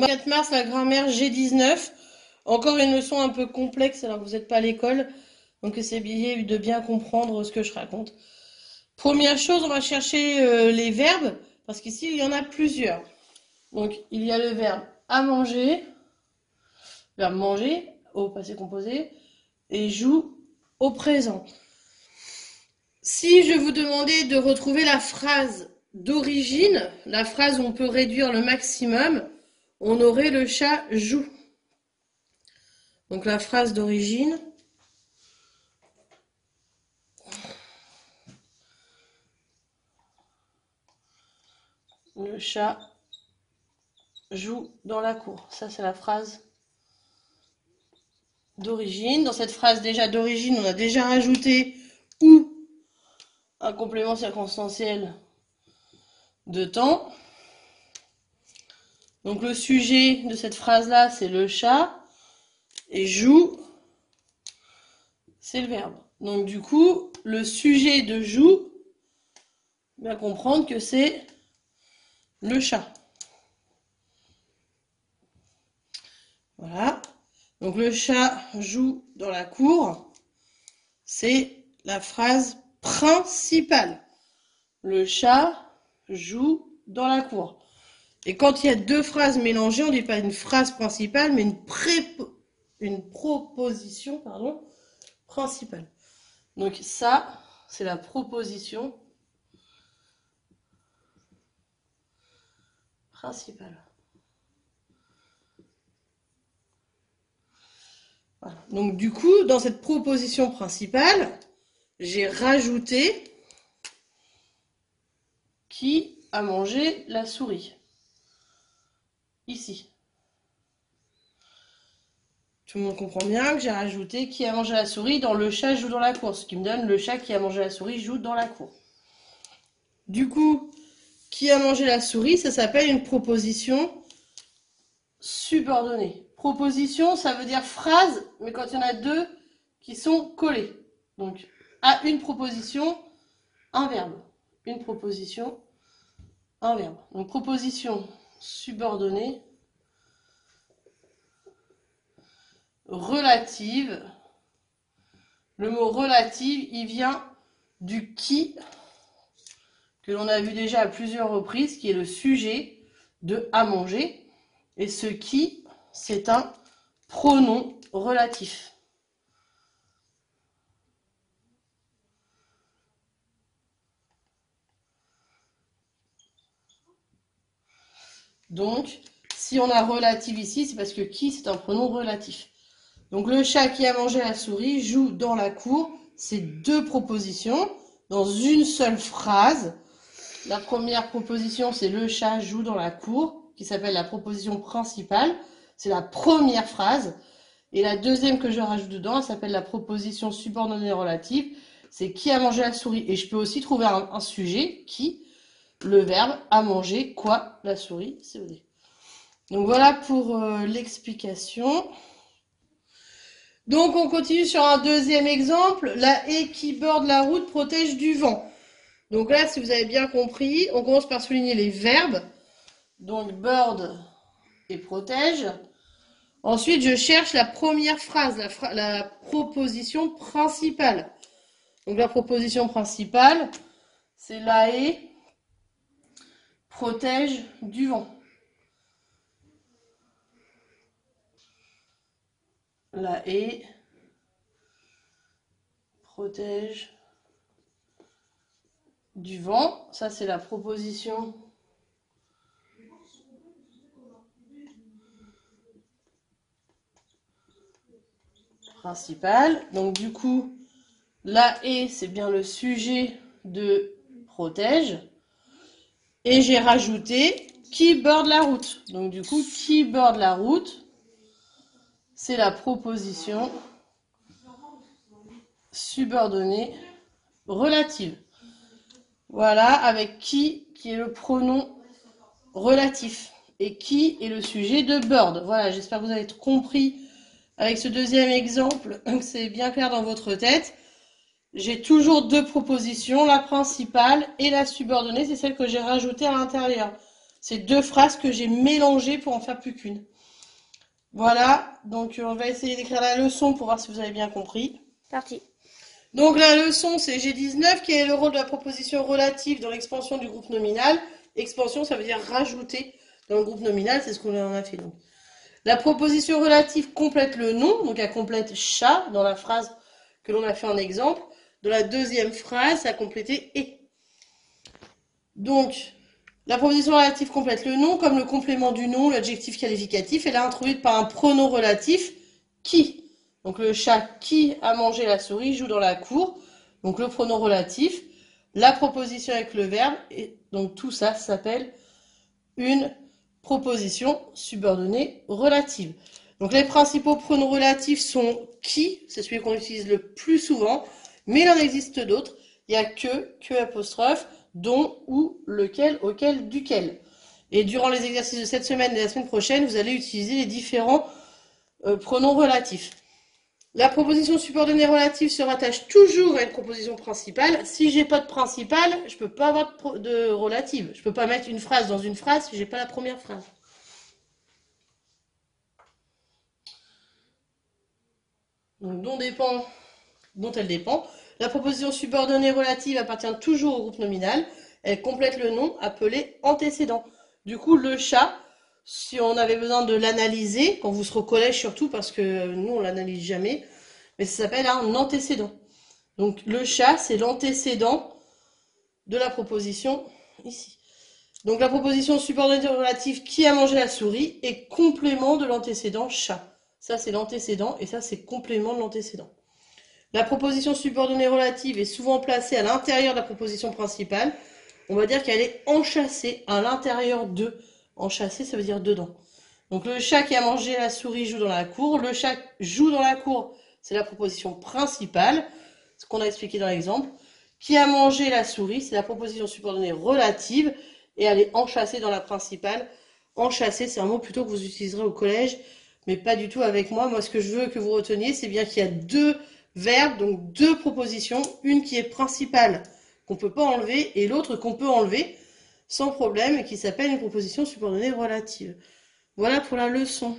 4 mars, la grammaire G19. Encore une leçon un peu complexe alors que vous n'êtes pas à l'école. Donc essayez de bien comprendre ce que je raconte. Première chose, on va chercher les verbes. Parce qu'ici, il y en a plusieurs. Donc il y a le verbe à manger, verbe manger au passé composé, et joue au présent. Si je vous demandais de retrouver la phrase d'origine, la phrase où on peut réduire le maximum, on aurait le chat joue. Donc la phrase d'origine. Le chat joue dans la cour. Ça, c'est la phrase d'origine. Dans cette phrase déjà d'origine, on a déjà rajouté ou un complément circonstanciel de temps. Donc le sujet de cette phrase-là, c'est le chat. Et joue, c'est le verbe. Donc du coup, le sujet de joue, bien comprendre que c'est le chat. Voilà. Donc le chat joue dans la cour, c'est la phrase principale. Le chat joue dans la cour. Et quand il y a deux phrases mélangées, on ne dit pas une phrase principale, mais une proposition principale. Donc ça, c'est la proposition principale. Voilà. Donc du coup, dans cette proposition principale, j'ai rajouté qui a mangé la souris. Ici. Tout le monde comprend bien que j'ai rajouté qui a mangé la souris dans le chat joue dans la cour, ce qui me donne le chat qui a mangé la souris joue dans la cour. Du coup, qui a mangé la souris, ça s'appelle une proposition subordonnée. Proposition, ça veut dire phrase, mais quand il y en a deux qui sont collés. Donc, à une proposition, un verbe. Une proposition, un verbe. Donc, proposition subordonnée, relative. Le mot relative, il vient du qui, que l'on a vu déjà à plusieurs reprises, qui est le sujet de à manger. Et ce qui, c'est un pronom relatif. Donc, si on a relative ici, c'est parce que qui, c'est un pronom relatif. Donc, le chat qui a mangé la souris joue dans la cour. C'est deux propositions dans une seule phrase. La première proposition, c'est le chat joue dans la cour, qui s'appelle la proposition principale. C'est la première phrase. Et la deuxième que je rajoute dedans, elle s'appelle la proposition subordonnée relative. C'est qui a mangé la souris. Et je peux aussi trouver un sujet, qui, le verbe a mangé quoi, la souris, COD. Donc voilà pour l'explication. Donc on continue sur un deuxième exemple. La haie qui borde la route protège du vent. Donc là, si vous avez bien compris, on commence par souligner les verbes. Donc borde et protège. Ensuite, je cherche la première phrase, la proposition principale. Donc la proposition principale, c'est la haie protège du vent. La haie protège du vent. Ça, c'est la proposition principale. Donc du coup, la haie, c'est bien le sujet de protège. Et j'ai rajouté qui borde la route. Donc du coup, qui borde la route, c'est la proposition subordonnée relative. Voilà, avec qui est le pronom relatif. Et qui est le sujet de borde. Voilà, j'espère que vous avez compris avec ce deuxième exemple, que c'est bien clair dans votre tête. J'ai toujours deux propositions, la principale et la subordonnée, c'est celle que j'ai rajoutée à l'intérieur. C'est deux phrases que j'ai mélangées pour en faire plus qu'une. Voilà, donc on va essayer d'écrire la leçon pour voir si vous avez bien compris. Parti. Donc la leçon, c'est G19, qui est le rôle de la proposition relative dans l'expansion du groupe nominal. Expansion, ça veut dire rajouter dans le groupe nominal, c'est ce qu'on en a fait donc. La proposition relative complète le nom, donc elle complète chat dans la phrase que l'on a fait en exemple. Dans la deuxième phrase, ça a complété et. Donc, la proposition relative complète le nom, comme le complément du nom, l'adjectif qualificatif, elle est introduite par un pronom relatif qui. Donc le chat qui a mangé la souris joue dans la cour. Donc le pronom relatif, la proposition avec le verbe, et donc tout ça s'appelle une proposition subordonnée relative. Donc les principaux pronoms relatifs sont qui, c'est celui qu'on utilise le plus souvent, mais il en existe d'autres. Il y a que apostrophe, dont, ou, lequel, auquel, duquel. Et durant les exercices de cette semaine et de la semaine prochaine, vous allez utiliser les différents pronoms relatifs. La proposition subordonnée relative se rattache toujours à une proposition principale. Si j'ai pas de principale, je peux pas avoir de relative. Je peux pas mettre une phrase dans une phrase si j'ai pas la première phrase. Donc dont elle dépend. La proposition subordonnée relative appartient toujours au groupe nominal. Elle complète le nom appelé antécédent. Du coup, le chat, si on avait besoin de l'analyser, quand vous serez au collège surtout, parce que nous on l'analyse jamais, mais ça s'appelle un antécédent. Donc le chat, c'est l'antécédent de la proposition ici. Donc la proposition subordonnée relative qui a mangé la souris est complément de l'antécédent chat. Ça c'est l'antécédent et ça c'est complément de l'antécédent. La proposition subordonnée relative est souvent placée à l'intérieur de la proposition principale. On va dire qu'elle est enchâssée à l'intérieur de. Enchâssée, ça veut dire dedans. Donc le chat qui a mangé la souris joue dans la cour. Le chat joue dans la cour, c'est la proposition principale, ce qu'on a expliqué dans l'exemple. Qui a mangé la souris, c'est la proposition subordonnée relative et elle est enchâssée dans la principale. Enchâssée, c'est un mot plutôt que vous utiliserez au collège, mais pas du tout avec moi. Moi, ce que je veux que vous reteniez, c'est bien qu'il y a deux verbes, donc deux propositions, une qui est principale, qu'on ne peut pas enlever, et l'autre qu'on peut enlever sans problème, et qui s'appelle une proposition subordonnée relative. Voilà pour la leçon.